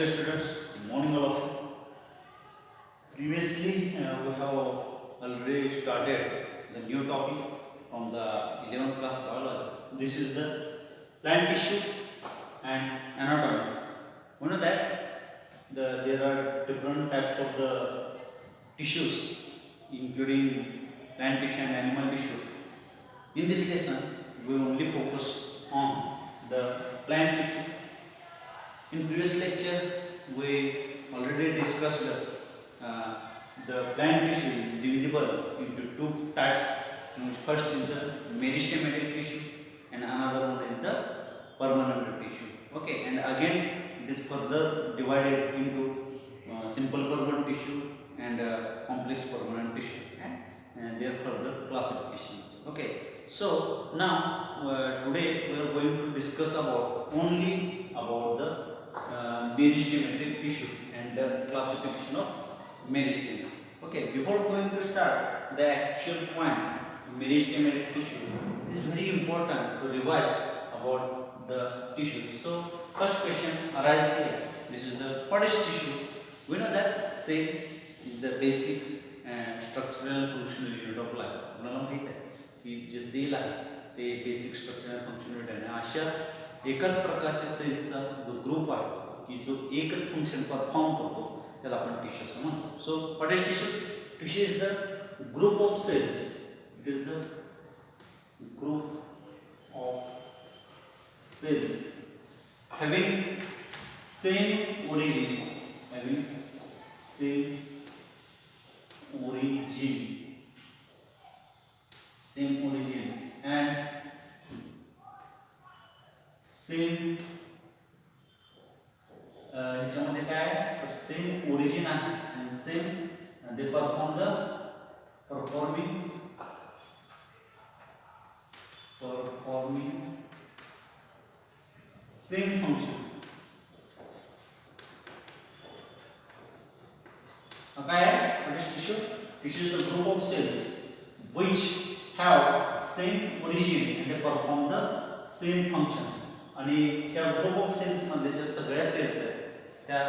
Hello students, morning all of you. Previously, we have already started the new topic from the 11th class biology. This is the plant tissue and anatomy. We know that there are different types of the tissues, including plant tissue and animal tissue. In this lesson, we only focus on the plant tissue. In previous lecture, we already discussed uh, the plant tissue is divisible into two types. First is the meristematic tissue, and another one is the permanent tissue. Okay, and again it is further divided into simple permanent tissue and complex permanent tissue, and their further classifications. Okay, so now today we are going to discuss about only about the meristematic tissue and the classification of meristem. Okay, before going to start the actual point, meristematic tissue, it is very important to revise about the tissue. So, first question arises here. This is the what is tissue? We know that cell is the basic structural functional unit of life. आपल्याला माहित आहे की जे sale आहे ते basic structural functional unit आहे. अशा एकाच प्रकारच्या सेलचा जो ग्रुप आहे की जो एकच फंक्शन परफॉर्म करतो त्याला आपण टिश्यू असं म्हणतो. So what is tissue? Tissue is the group of cells. It is the group of cells having same origin, having same origin and same ह्याच्यामध्ये काय तर सेम ओरिजिन आहे आणि same they performing same function. काय आहे what is tissue? Tissue is the group of cells which have same origin and they perform the same function. आणि ह्या group of cells मध्ये ज्या सगळ्या सेल्स आहेत त्या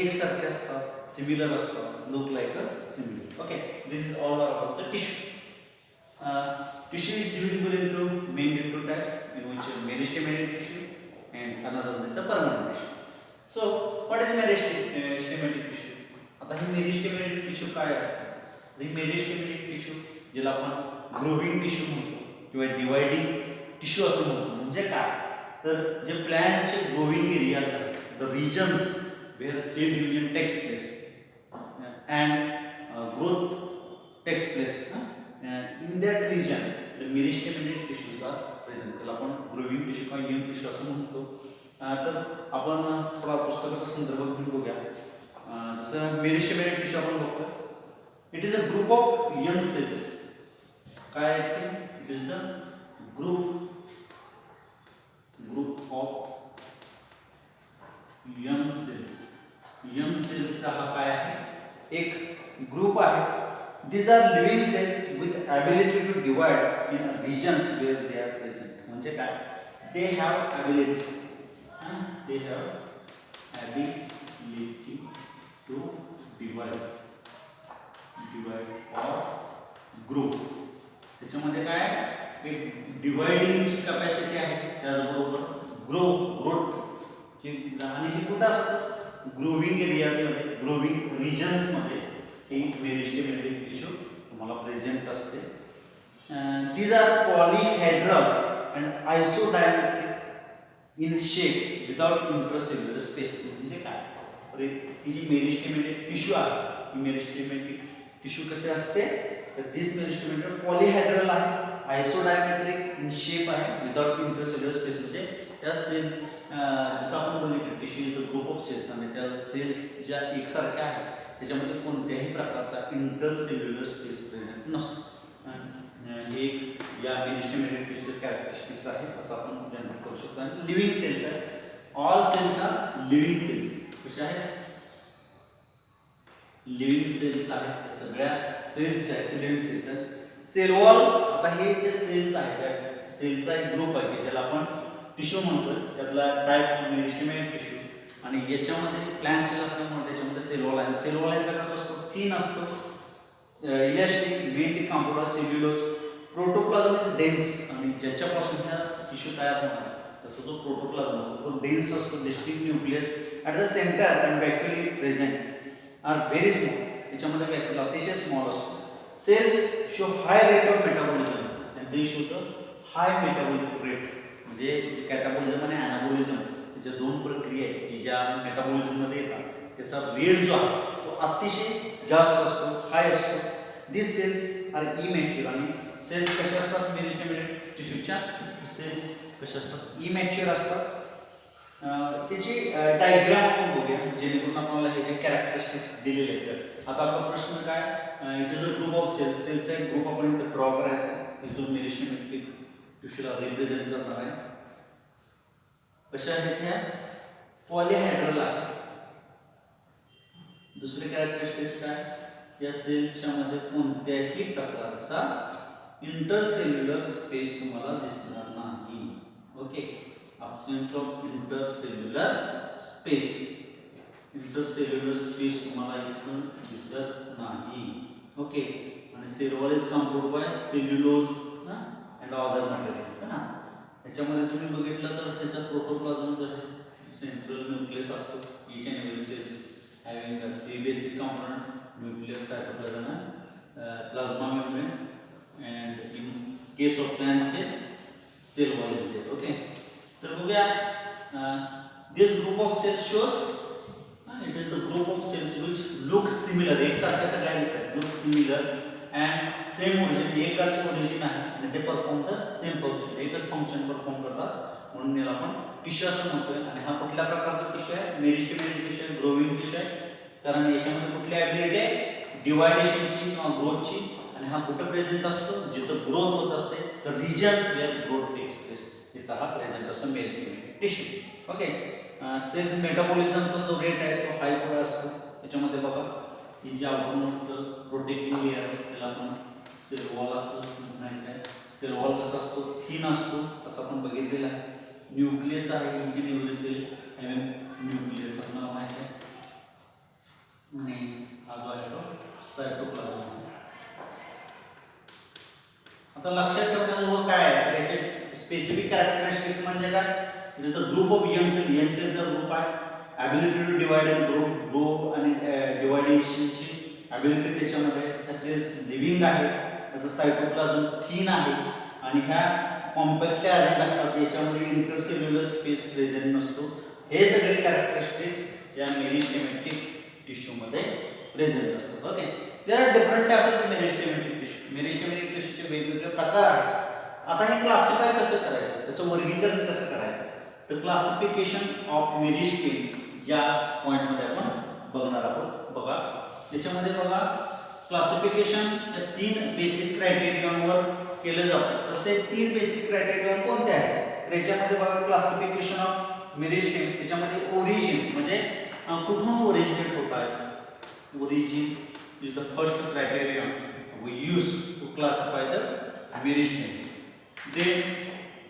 एकसारख्या असतात, सिमिलर असतात, look like a similar. Okay, this is all about the tissue. Tissue is divisible into mainly two types, in which meristematic tissue and another one is the permanent tissue. So, what is meristematic tissue? आता ही meristematic tissue काय असतं? ही meristematic tissue ज्याला आपण growing tissue म्हणतो किंवा dividing tissue असं म्हणतो. म्हणजे काय तर जे प्लांटचे ग्रोविंग एरियाज आहेत, the regions where cell division takes place and growth takes place. In that region the meristematic tissues are present. त्याला आपण ग्रोविंग टिश्यू किंवा यंग टिश्यू असं म्हणतो. तर आपण थोडा पुस्तकाचा संदर्भ घेऊन बघूया. जसं मेरिस्टेमेटिक टिश्यू आपण बघतो, it is a group of young cells. काय it is the group of young cells. Young सेल्सचा हा काय आहे एक ग्रुप आहे. These are living cells with ability to divide in regions where they are present. म्हणजे काय they have ability to divide or grow. त्याच्यामध्ये काय एक डिवाइडिंगची कॅपॅसिटी आहे, त्याचबरोबर ग्रोथ आणि हे कुठं असतं ग्रोविंग एरियाजमध्ये, ग्रोविंग रिजन्समध्ये ही मेरिस्टेमेटिक टिश्यू तुम्हाला प्रेझेंट असते. These are polyhedral and isodiametric in shape without intracellular space. म्हणजे काय तर ही जी मेरिस्टेमेटिक टिश्यू आहे ही मेरिस्टेमेटिक टिश्यू कसे असते तर दिस मेरिस्टेमेटिक पॉलीहेड्रल आहे, आयसोडायमेट्रिक इन शेप आहे, विदाउट इंट्रासेल्युलर स्पेस. म्हणजे त्या सेल्स जसं आपण बघितलं tissue is the group of cells आणि त्या सेल्स ज्या एकसारख्या आहेत त्याच्यामध्ये कोणत्याही प्रकारचा इंटरसेल्युलर स्पेस प्रेझेंट नसतो. हे या मेरिस्टेमेटिक टिश्यूचे कॅरेक्टरिस्टिक्स आहेत असं आपण जनरेट करू शकतो. आणि लिव्हिंग सेल्स आहेत, all cells are living cells. कसे आहेत लिव्हिंग सेल्स आहेत, सगळ्या सेल्स ज्या आहेत ते लिव्हिंग सेल्स आहेत. सेल वॉल, आता हे जे सेल्स आहेत त्या सेलचा एक ग्रुप आहे की ज्याला आपण टिश्यू म्हणतो. त्यातला टाईप मेरिस्टेमेटिक टिश्यू आणि याच्यामध्ये प्लांट सेल असल्यामुळे त्याच्यामध्ये सेल वॉल आहे. सेल वॉल याचा कसा असतो, थिन असतो, elastic, mainly comprised cellulose. Protoplasm is dense, आणि ज्याच्यापासून ह्या टिश्यू तयार होणार तसा जो प्रोटोप्लाझम असतो तो डेन्स असतो. Distinct nucleus at the centre and vacuoles present are very small. याच्यामध्ये व्हॅक्युल अतिशय स्मॉल असतो. Cells show high rate of metabolism and they show the high metabolic rate. म्हणजे कॅटाबॉलिझम आणि ॲनाबॉलिझम ज्या दोन प्रक्रिया आहेत की ज्या मेटाबॉलिझममध्ये येतात त्याचा रेट जो आहे तो अतिशय जास्त असतो, हाय असतो. दिस सेल्स आर इमॅच्युअर, आणि सेल्स कशा असतात मेरिस्टेमेटिक टिश्यूच्या, सेल्स कशा असतात इमॅच्युअर असतात. त्याची डायग्राम आपण बघूया जेणेकरून आपल्याला हे जे कॅरेक्टरिस्टिक्स दिलेले आहेत. आता आपला प्रश्न काय, it is a group of cells. सेल्सचा एक ग्रुप आपण इथे ड्रॉ करायचा आहे जो मेरिस्टेमेटिक टिश्यूला रिप्रेझेंट करणार आहे. कशा आहेत ह्या, पॉलीहायड्रल आहे. दुसरे कॅरेक्टरिस्टिक्स काय, या सेल्सच्या मध्ये कोणत्याही प्रकारचा इंटरसेल्युलर स्पेस तुम्हाला दिसणार नाही. Okay, absence of intercellular space. Intercellular space तुम्हाला इथून दिसत नाही. ओके, आणि cell wall is composed by cellulose and other material है ना. याच्यामध्ये तुम्ही बघितलं तर त्याचा प्रोटोप्लाझम जो आहे सेंट्रल न्यूक्लियस असतो. each and every cells having the three basic component, nucleus, cytoplasm and plasma membrane, and in case of plant cell wall is there. Okay, तर बघूया, this group of cells shows it is the group of cells which look similar. एक सारख्या सगळ्या दिसतात, look similar and same origin, एकच origin आहे आणि ते परफॉर्म द सेम फंक्शन, एकच फंक्शन परफॉर्म करतात, म्हणून याला आपण टिश्यू असं म्हणतोय. आणि हा कुठल्या प्रकारचा टिश्यू आहे, मेरिस्टेमेटिक टिश्यू आहे, ग्रोविंग टिश्यू आहे. कारण याच्यामध्ये कुठली ॲबिलिटी आहे, डिवायडेशनची किंवा ग्रोथची. आणि हा कुठं प्रेझेंट असतो, जिथं ग्रोथ होत असते, तर regions where growth takes place तिथं हा प्रेझेंट असतो मेरिस्टेमेटिक टिश्यू. ओके, सेल्स मेटाबॉलिझमचा जो रेट आहे तो हाय पुढे असतो. त्याच्यामध्ये बघा ही जी आउटमोस्ट प्रोटेक्टिव्ह लेअर आहे त्याला आपण सेल वॉल असं म्हणायचं आहे. सेल वॉल कसा असतो, थिन असतो असं आपण बघितलेलं आहे. न्यूक्लियस आहे, each and every cell having nucleus आपल्याला माहिती आहे. आणि हा जो आहे तो सायटोप्लाझम. आता लक्षात ठेवण्याजोगं काय आहे, याचे स्पेसिफिक कॅरेक्टरिस्टिक्स म्हणजे काय, it is the group of young cell. Young सेलचा ग्रुप आहे. Ability to divide and grow आणि डिवायडेशनची ॲबिलिटी त्याच्यामध्ये. ह्या सेल्स लिव्हिंग आहे, त्याचं सायटोप्लाझम थिन आहे, आणि ह्या कॉम्पॅक्टली अरेंज असतात, याच्यामध्ये इंटरसेल्युलर स्पेस प्रेझेंट नसतो. हे सगळे कॅरेक्टरिस्टिक्स या मेरिस्टेमेटिक टिश्यूमध्ये प्रेझेंट असतात. Okay, there are different type of meristematic tissue. Meristematic टिश्यूचे वेगवेगळे प्रकार आहेत. आता हे क्लासिफाय कसं करायचं, त्याचं वर्गीकरण कसं करायचं, तर क्लासिफिकेशन ऑफ मेरिस्टेम या पॉईंटमध्ये आपण बघणार आहोत. बघा त्याच्यामध्ये बघा क्लासिफिकेशन या 3 बेसिक क्रायटेरियावर केलं जातं. तर ते 3 बेसिक क्रायटेरिया कोणते आहेत, त्याच्यामध्ये बघा क्लासिफिकेशन ऑफ मेरिस्टेम. त्याच्यामध्ये ओरिजिन म्हणजे कुठून ओरिजिनेट होत आहे, origin is the first criteria we use to classify the meristem. Then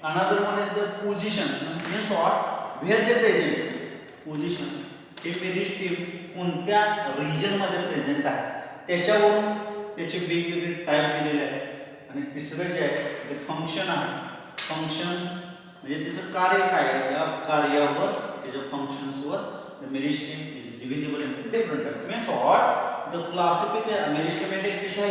another one is the position, means what, where they present. Position हे मेरिस्टेम कोणत्या रिजन मध्ये प्रेझेंट आहे त्याच्यावरून त्याचे वेगवेगळे टाइप दिलेले आहेत. आणि तिसरं जे आहे ते फंक्शन आहे. फंक्शन म्हणजे त्याचं कार्य काय आहे, या कार्यावर त्याच्या फंक्शन्सवर the meristem is divisible in different types. Means what, the classification meristematic tissue